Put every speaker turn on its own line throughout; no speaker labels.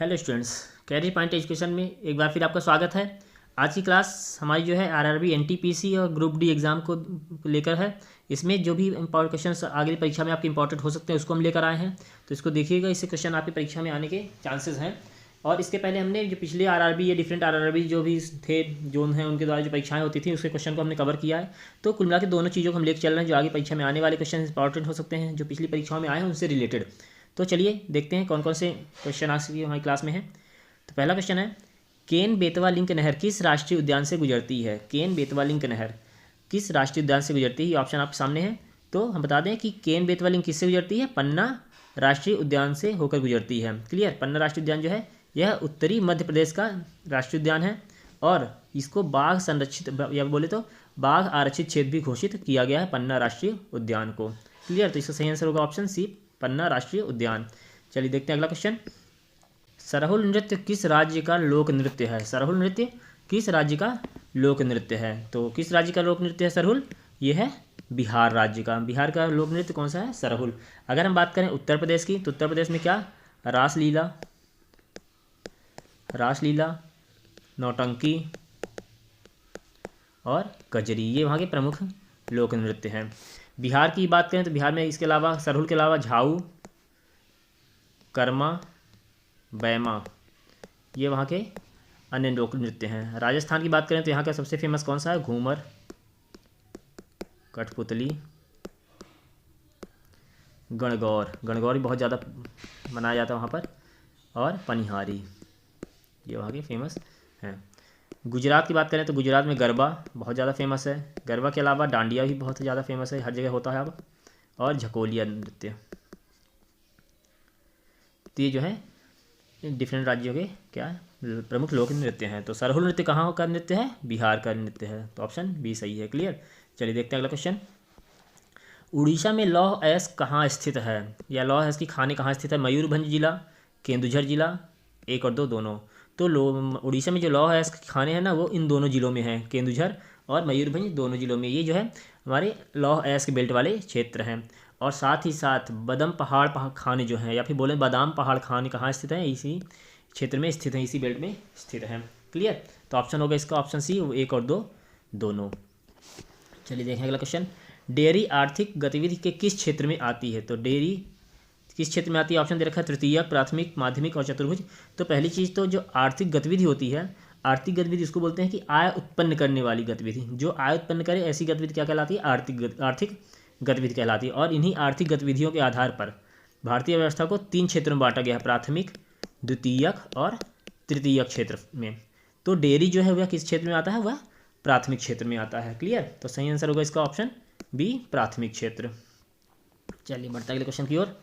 Hello students, Career Point education में एक बार फिर आपका स्वागत है। आज की क्लास हमारी जो है आरआरबी एनटीपीसी और ग्रुप डी एग्ज़ाम को लेकर है। इसमें जो भी इम्पोर्टेंट क्वेश्चन आगे परीक्षा में आपके इंपॉर्टेंट हो सकते हैं उसको हम लेकर आए हैं, तो इसको देखिएगा। इससे क्वेश्चन आपकी परीक्षा में आने के चांसेस हैं। और इसके पहले हमने जो पिछले आरआरबी या डिफरेंट आरआरबी जो भी थे जोन हैं उनके द्वारा जो परीक्षाएं होती थी उसके क्वेश्चन को हमने कवर किया है। तो कुल मिला के दोनों चीज़ों को हम लेकर चल रहे हैं, जो आगे परीक्षा में आने वाले क्वेश्चन इंपॉर्टेंट हो सकते हैं, जो पिछली परीक्षाओं में आए हैं उनसे रिलेटेड। तो चलिए देखते हैं कौन कौन से क्वेश्चन आज की हमारी क्लास में हैं। तो पहला क्वेश्चन है, केन बेतवा लिंक नहर किस राष्ट्रीय उद्यान से गुजरती है? केन बेतवा लिंक नहर किस राष्ट्रीय उद्यान से गुजरती है? ये ऑप्शन आपके सामने है। तो हम बता दें कि केन बेतवा लिंक किससे गुजरती है? पन्ना राष्ट्रीय उद्यान से होकर गुजरती है। क्लियर। पन्ना राष्ट्रीय उद्यान जो है यह उत्तरी मध्य प्रदेश का राष्ट्रीय उद्यान है और इसको बाघ संरक्षित या बोले तो बाघ आरक्षित क्षेत्र भी घोषित किया गया है पन्ना राष्ट्रीय उद्यान को। क्लियर। तो इसका सही आंसर होगा ऑप्शन सी, पन्ना राष्ट्रीय उद्यान। चलिए देखते हैं अगला क्वेश्चन। सरहुल नृत्य किस राज्य का लोक नृत्य है? सरहुल नृत्य किस राज्य का लोक नृत्य है? तो किस राज्य का लोक नृत्य है सरहुल? ये है बिहार राज्य का। बिहार का लोक नृत्य कौन सा है? सरहुल। अगर हम बात करें उत्तर प्रदेश की, तो उत्तर प्रदेश में क्या? रासलीला, रासलीला, नौटंकी और कजरी, ये वहाँ के प्रमुख लोक नृत्य हैं। बिहार की बात करें तो बिहार में इसके अलावा सरहुल के अलावा झाऊ, कर्मा, बैमा, ये वहाँ के अन्य लोक नृत्य हैं। राजस्थान की बात करें तो यहाँ का सबसे फेमस कौन सा है? घूमर, कठपुतली, गणगौर, गणगौर भी बहुत ज़्यादा मनाया जाता है वहाँ पर, और पनिहारी, ये वहाँ के फेमस हैं। गुजरात की बात करें तो गुजरात में गरबा बहुत ज़्यादा फेमस है। गरबा के अलावा डांडिया भी बहुत ज़्यादा फेमस है, हर जगह होता है अब, और झकोलिया नृत्य। तो ये जो है डिफरेंट राज्यों के क्या प्रमुख लोक नृत्य हैं। तो सरहुल नृत्य कहाँ का नृत्य है? बिहार का नृत्य है। तो ऑप्शन बी सही है। क्लियर। चलिए देखते हैं अगला क्वेश्चन। उड़ीसा में लौह अयस्क कहाँ स्थित है, या लौह अयस्क की खाने कहाँ स्थित है? मयूरभंज जिला, केंदुझर जिला, एक और दो दोनों। तो उड़ीसा में जो लौह अयस्क की खाने हैं ना वो इन दोनों जिलों में हैं, केंदुझर और मयूरभंज दोनों जिलों में। ये जो है हमारे लौह अयस्क बेल्ट वाले क्षेत्र हैं। और साथ ही साथ बदम पहाड़ खाने जो हैं, या फिर बोलें बादाम पहाड़ खाने कहाँ स्थित हैं? इसी क्षेत्र में स्थित हैं, इसी बेल्ट में स्थित हैं। क्लियर। तो ऑप्शन होगा इसका ऑप्शन सी, एक और दो दोनों। चलिए देखें अगला क्वेश्चन। डेयरी आर्थिक गतिविधि के किस क्षेत्र में आती है? तो डेयरी किस क्षेत्र में आती है? ऑप्शन दे रखा है तृतीयक, प्राथमिक, माध्यमिक और चतुर्भुज। तो पहली चीज़ तो जो आर्थिक गतिविधि होती है, आर्थिक गतिविधि उसको बोलते हैं कि आय उत्पन्न करने वाली गतिविधि। जो आय उत्पन्न करे ऐसी गतिविधि क्या कहलाती है? आर्थिक गतिविधि कहलाती है। और इन्हीं आर्थिक गतिविधियों के आधार पर भारतीय व्यवस्था को 3 क्षेत्रों में बांटा गया है, प्राथमिक, द्वितीयक और तृतीयक क्षेत्र में। तो डेयरी जो है वह किस क्षेत्र में आता है? वह प्राथमिक क्षेत्र में आता है। क्लियर। तो सही आंसर होगा इसका ऑप्शन बी, प्राथमिक क्षेत्र। चलिए बढ़ते अगले क्वेश्चन की ओर।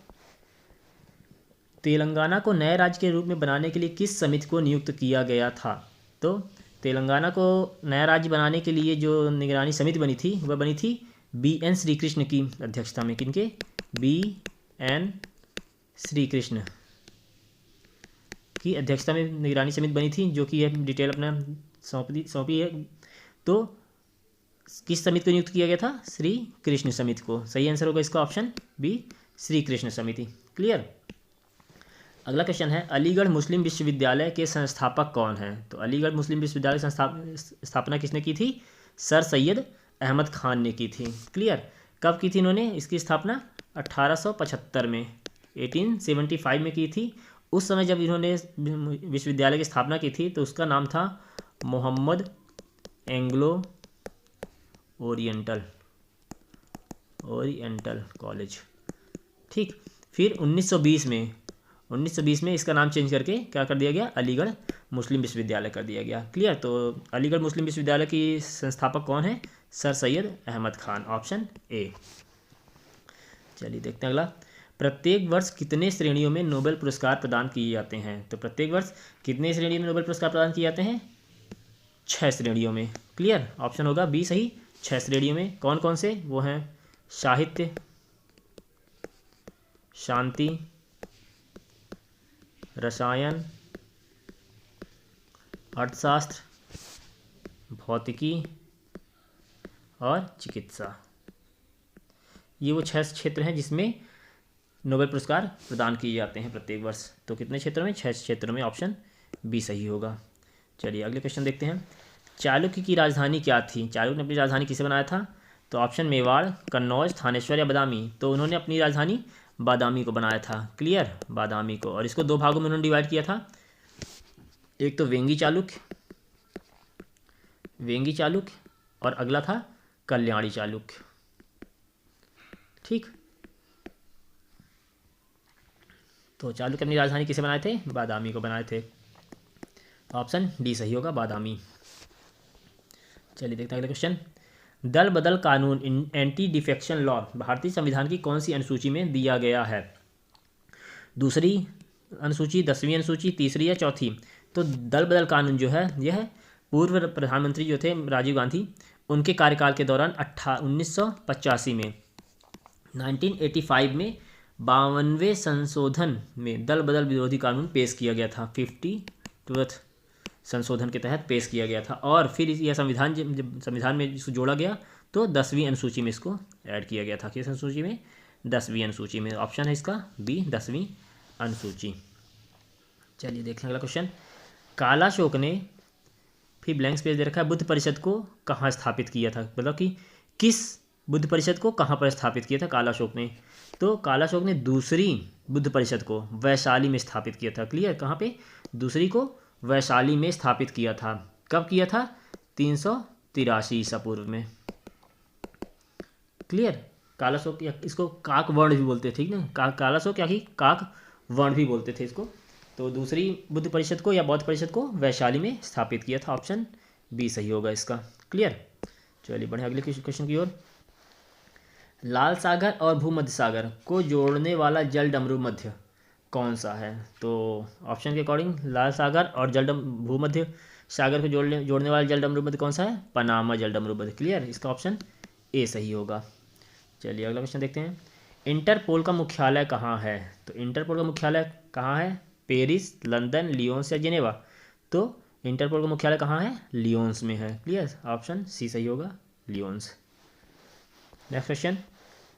तेलंगाना को नए राज्य के रूप में बनाने के लिए किस समिति को नियुक्त किया गया था? तो तेलंगाना को नया राज्य बनाने के लिए जो निगरानी समिति बनी थी वह बनी थी बी.एन. श्रीकृष्ण की अध्यक्षता में। किनके? बी.एन. श्रीकृष्ण की अध्यक्षता में निगरानी समिति बनी थी, जो कि यह डिटेल अपना सौंपी है। तो किस समिति को नियुक्त किया गया था? श्री कृष्ण समिति को। सही आंसर होगा इसका ऑप्शन बी, श्री कृष्ण समिति। क्लियर। अगला क्वेश्चन है, अलीगढ़ मुस्लिम विश्वविद्यालय के संस्थापक कौन हैं? तो अलीगढ़ मुस्लिम विश्वविद्यालय स्थापना किसने की थी? सर सैयद अहमद खान ने की थी। क्लियर। कब की थी इन्होंने इसकी स्थापना? 1875 में, 1875 में की थी। उस समय जब इन्होंने विश्वविद्यालय की स्थापना की थी तो उसका नाम था मोहम्मद एंग्लो ओरिएंटल कॉलेज। ठीक। फिर 1920 में इसका नाम चेंज करके क्या कर दिया गया? अलीगढ़ मुस्लिम विश्वविद्यालय कर दिया गया। क्लियर। तो अलीगढ़ मुस्लिम विश्वविद्यालय की संस्थापक कौन है? Sir Syed Ahmad Khan, option A. चलिए देखते हैं अगला। प्रत्येक वर्ष कितने श्रेणियों में नोबेल पुरस्कार प्रदान किए जाते हैं? तो प्रत्येक वर्ष कितने श्रेणियों में नोबेल पुरस्कार प्रदान किए जाते हैं? 6 श्रेणियों में। क्लियर। ऑप्शन होगा बी सही, 6 श्रेणियों में। कौन कौन से? वो हैं साहित्य, शांति, रसायन, अर्थशास्त्र, भौतिकी और चिकित्सा। ये वो 6 क्षेत्र हैं जिसमें नोबेल पुरस्कार प्रदान किए जाते हैं प्रत्येक वर्ष। तो कितने क्षेत्रों में? 6 क्षेत्रों में। ऑप्शन बी सही होगा। चलिए अगले क्वेश्चन देखते हैं। चालुक्य की राजधानी क्या थी? चालुक्य ने अपनी राजधानी किसे बनाया था? तो ऑप्शन मेवाड़, कन्नौज, थानेश्वर या बादामी। तो उन्होंने अपनी राजधानी बादामी को बनाया था। क्लियर, बादामी को। और इसको 2 भागों में उन्होंने डिवाइड किया था। एक तो वेंगी चालुक्य और अगला था कल्याणी चालुक्य। ठीक, तो चालुक्य अपनी राजधानी किसे बनाए थे? बादामी को बनाए थे। ऑप्शन डी सही होगा, बादामी। चलिए देखते हैं अगले क्वेश्चन। दल बदल कानून एंटी डिफेक्शन लॉ भारतीय संविधान की कौन सी अनुसूची में दिया गया है? दूसरी अनुसूची, 10वीं अनुसूची, तीसरी या चौथी? तो दल बदल कानून जो है यह पूर्व प्रधानमंत्री जो थे राजीव गांधी, उनके कार्यकाल के दौरान 1985 में 1985 में 52वें संशोधन में दल बदल विरोधी कानून पेश किया गया था। 52वें संशोधन के तहत पेश किया गया था। और फिर यह संविधान में इसको जोड़ा गया तो 10वीं अनुसूची में इसको ऐड किया गया था। किस अनुसूची में? 10वीं अनुसूची में। ऑप्शन है इसका बी, 10वीं अनुसूची। चलिए देखें अगला क्वेश्चन। कालाशोक ने, फिर ब्लैंक पेज दे रखा है, बुद्ध परिषद को कहाँ स्थापित किया था? मतलब कि किस बुद्ध परिषद को कहाँ पर स्थापित किया था कालाशोक ने? तो कालाशोक ने दूसरी बुद्ध परिषद को वैशाली में स्थापित किया था। क्लियर, कहाँ पे? दूसरी को वैशाली में स्थापित किया था। कब किया था? 383 ईसा पूर्व में। क्लियर, कालाशोक, इसको काक वर्ण भी बोलते थे, ठीक ना? कालाशोक या कि काक वर्ण भी बोलते थे इसको। तो दूसरी बुद्ध परिषद को या बौद्ध परिषद को वैशाली में स्थापित किया था। ऑप्शन बी सही होगा इसका। क्लियर, चलिए बढ़े अगले क्वेश्चन की ओर। लाल सागर और भूमध्य सागर को जोड़ने वाला जल डमरू मध्य कौन सा है? तो ऑप्शन के अकॉर्डिंग लाल सागर और भूमध्य सागर को जोड़ने वाला जल डमरू मध्य कौन सा है? पनामा जल डमरू मध्य। क्लियर, इसका ऑप्शन ए सही होगा। चलिए अगला क्वेश्चन देखते हैं। इंटरपोल का मुख्यालय कहाँ है? तो इंटरपोल का मुख्यालय कहाँ है? पेरिस, लंदन, लियोन्स या जिनेवा? तो इंटरपोल का मुख्यालय कहाँ है? लियोन्स में है। क्लियर, ऑप्शन सी सही होगा, लियोन्स। Next question.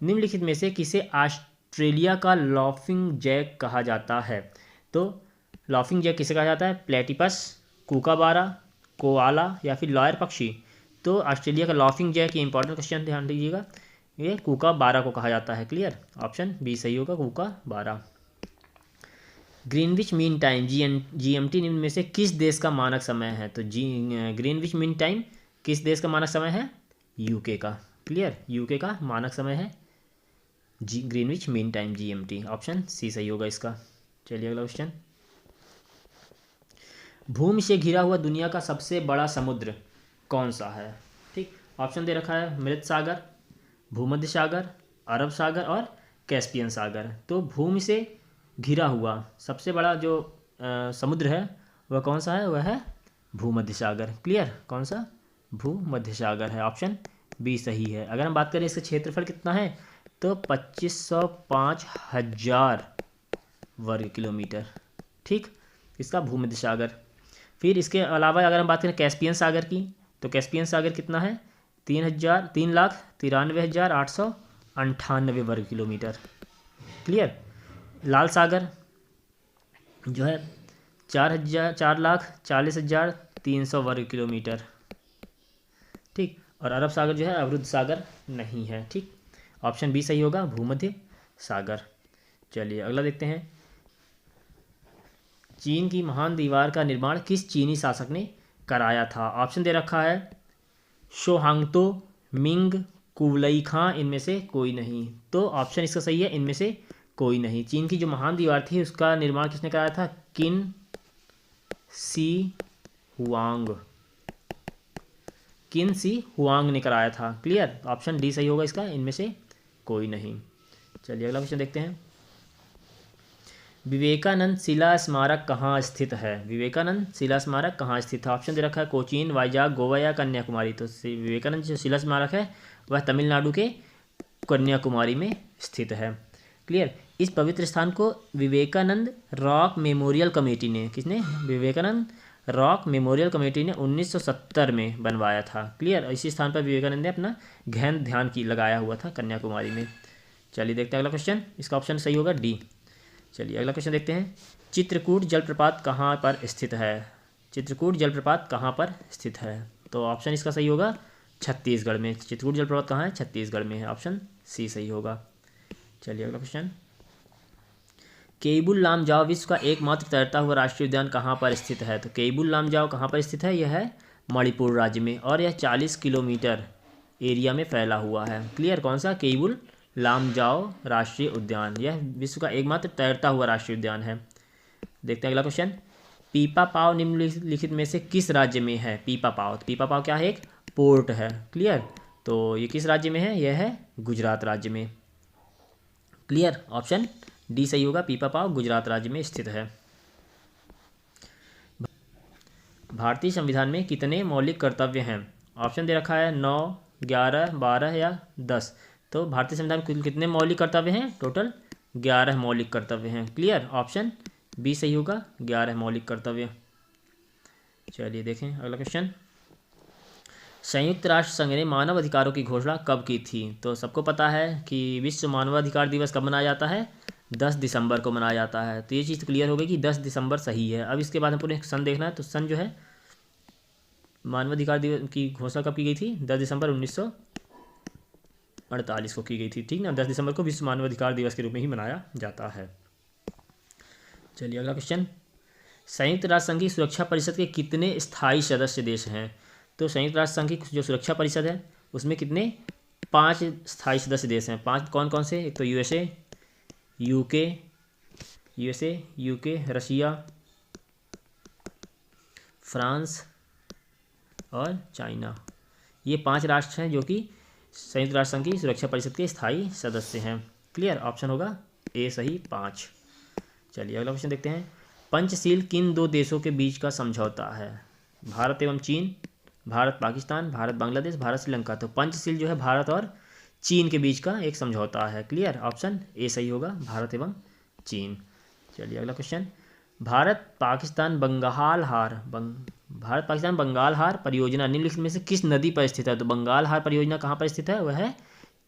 निम्नलिखित में से किसे ऑस्ट्रेलिया का लाफिंग जैक कहा जाता है? तो लाफिंग जैक किसे कहा जाता है? प्लेटिपस, कूकाबारा, कोआला या फिर लॉयर पक्षी? तो ऑस्ट्रेलिया का लाफिंग जैक, ये इंपॉर्टेंट क्वेश्चन, ध्यान दीजिएगा, ये कूकाबारा को कहा जाता है। क्लियर, ऑप्शन बी सही होगा, कूकाबारा। ग्रीनविच मीन टाइम GMT निम्न में से किस देश का मानक समय है? तो ग्रीनविच मीन टाइम किस देश का मानक समय है? यूके का। क्लियर, यूके का मानक समय है Greenwich mean time GMT। Option C सही होगा इसका। चलिए अगला क्वेश्चन। भूमि से घिरा हुआ दुनिया का सबसे बड़ा समुद्र कौन सा है? ठीक, ऑप्शन दे रखा है मृत सागर, भूमध्य सागर, अरब सागर और कैस्पियन सागर। तो भूमि से घिरा हुआ सबसे बड़ा जो समुद्र है वह कौन सा है? वह है भूमध्य सागर। क्लियर, कौन सा? भूमध्य सागर है। ऑप्शन बी सही है। अगर हम बात करें इसका क्षेत्रफल कितना है तो 2505,000 वर्ग किलोमीटर। ठीक, इसका भूमध्य सागर। फिर इसके अलावा अगर हम बात करें कैस्पियन सागर की, तो कैस्पियन सागर कितना है? 3,93,898 वर्ग किलोमीटर। क्लियर, लाल सागर जो है 4,40,300 वर्ग किलोमीटर। ठीक, और अरब सागर जो है अवरुद्ध सागर नहीं है। ठीक, ऑप्शन बी सही होगा, भूमध्य सागर। चलिए अगला देखते हैं। चीन की महान दीवार का निर्माण किस चीनी शासक ने कराया था? ऑप्शन दे रखा है शोहांगतो, मिंग, कुबलई खां, इनमें से कोई नहीं। तो ऑप्शन इसका सही है, इनमें से कोई नहीं। चीन की जो महान दीवार थी उसका निर्माण किसने कराया था? किन सी हुआंग ने कराया था। क्लियर, ऑप्शन डी सही होगा इसका, इनमें से कोई नहीं। चलिए अगला क्वेश्चन देखते हैं। विवेकानंद शिला स्मारक कहाँ स्थित है? विवेकानंद शिला स्मारक कहाँ स्थित है? ऑप्शन दे रखा है कोचीन, वाइजाग, गोवा या कन्याकुमारी। तो विवेकानंद जो शिला स्मारक है वह तमिलनाडु के कन्याकुमारी में स्थित है। क्लियर, इस पवित्र स्थान को विवेकानंद रॉक मेमोरियल कमेटी ने, किसने? विवेकानंद रॉक मेमोरियल कमेटी ने 1970 में बनवाया था। क्लियर, इसी स्थान पर विवेकानंद ने अपना गहन ध्यान लगाया हुआ था कन्याकुमारी में। चलिए देखते हैं अगला क्वेश्चन, इसका ऑप्शन सही होगा डी। चलिए अगला क्वेश्चन देखते हैं, चित्रकूट जलप्रपात कहाँ पर स्थित है? चित्रकूट जलप्रपात कहाँ पर स्थित है? तो ऑप्शन इसका सही होगा छत्तीसगढ़ में। चित्रकूट जलप्रपात कहाँ है? छत्तीसगढ़ में है, ऑप्शन सी सही होगा। चलिए अगला क्वेश्चन, केबुल लामजाओ विश्व का एकमात्र तैरता हुआ राष्ट्रीय उद्यान कहाँ पर स्थित है? तो केबुल लामजाओ कहाँ पर स्थित है? यह है मणिपुर राज्य में और यह 40 किलोमीटर एरिया में फैला हुआ है। क्लियर? कौन सा? केबुल लामजाओ राष्ट्रीय उद्यान, यह विश्व का एकमात्र तैरता हुआ राष्ट्रीय उद्यान है। देखते हैं अगला क्वेश्चन, पीपा पाव निम्नलिखित में से किस राज्य में है? पीपा पाव, तो पीपा पाव क्या है? एक पोर्ट है। क्लियर? तो ये किस राज्य में है? यह है गुजरात राज्य में। क्लियर? ऑप्शन डी सही होगा, पीपा पाव गुजरात राज्य में स्थित है। भारतीय संविधान में कितने मौलिक कर्तव्य हैं? ऑप्शन दे रखा है 9, 11, 12 या 10। तो भारतीय संविधान में कुल कितने मौलिक कर्तव्य हैं? टोटल 11 मौलिक कर्तव्य हैं। क्लियर? ऑप्शन बी सही होगा, 11 मौलिक कर्तव्य। चलिए देखें अगला क्वेश्चन, संयुक्त राष्ट्र संघ ने मानव अधिकारों की घोषणा कब की थी? तो सबको पता है कि विश्व मानवाधिकार दिवस कब मनाया जाता है? 10 दिसंबर को मनाया जाता है। तो ये चीज़ क्लियर हो गई कि 10 दिसंबर सही है। अब इसके बाद हम पूरे सन देखना है, तो सन जो है मानवाधिकार दिवस की घोषणा कब की गई थी? 10 दिसंबर 1948 को की गई थी। ठीक ना? 10 दिसंबर को विश्व मानवाधिकार दिवस के रूप में ही मनाया जाता है। चलिए अगला क्वेश्चन, संयुक्त राष्ट्र संघ की सुरक्षा परिषद के कितने स्थायी सदस्य देश हैं? तो संयुक्त राष्ट्र संघ की जो सुरक्षा परिषद है उसमें कितने? 5 स्थायी सदस्य देश हैं। 5 कौन कौन से? एक तो यूएसए, यूके, रशिया, फ्रांस और चाइना। ये 5 राष्ट्र हैं जो कि संयुक्त राष्ट्र संघ की सुरक्षा परिषद के स्थायी सदस्य हैं। क्लियर? ऑप्शन होगा ए सही, 5। चलिए अगला क्वेश्चन देखते हैं, पंचशील किन 2 देशों के बीच का समझौता है? भारत एवं चीन, भारत पाकिस्तान, भारत बांग्लादेश, भारत श्रीलंका। तो पंचशील जो है भारत और चीन के बीच का एक समझौता है। क्लियर? ऑप्शन ए सही होगा, भारत एवं चीन। चलिए अगला क्वेश्चन, भारत पाकिस्तान बंगाल हार परियोजना निम्नलिखित में से किस नदी पर स्थित है? तो बंगाल हार परियोजना कहाँ पर स्थित है? वह है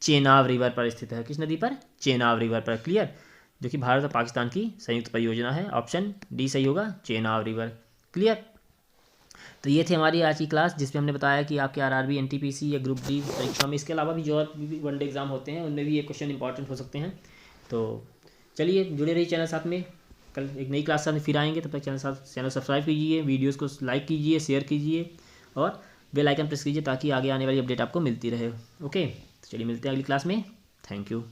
चेनाब रिवर पर स्थित है। किस नदी पर? चेनाब रिवर पर। क्लियर? जो कि भारत और पाकिस्तान की संयुक्त परियोजना है। ऑप्शन डी सही होगा, चेनाब रिवर। क्लियर? तो ये थी हमारी आज की क्लास, जिसमें हमने बताया कि आपके आरआरबी, एनटीपीसी या ग्रुप डी परीक्षा में, इसके अलावा भी जो और भी वनडे एग्जाम होते हैं उनमें भी ये क्वेश्चन इंपॉर्टेंट हो सकते हैं। तो चलिए जुड़े रहिए चैनल साथ में, कल एक नई क्लास साथ फिर आएंगे। तब तक चैनल सब्सक्राइब कीजिए, वीडियोज़ को लाइक कीजिए, शेयर कीजिए और बेल आइकन प्रेस कीजिए ताकि आगे आने वाली अपडेट आपको मिलती रहे। ओके, तो चलिए मिलते हैं अगली क्लास में। Thank you.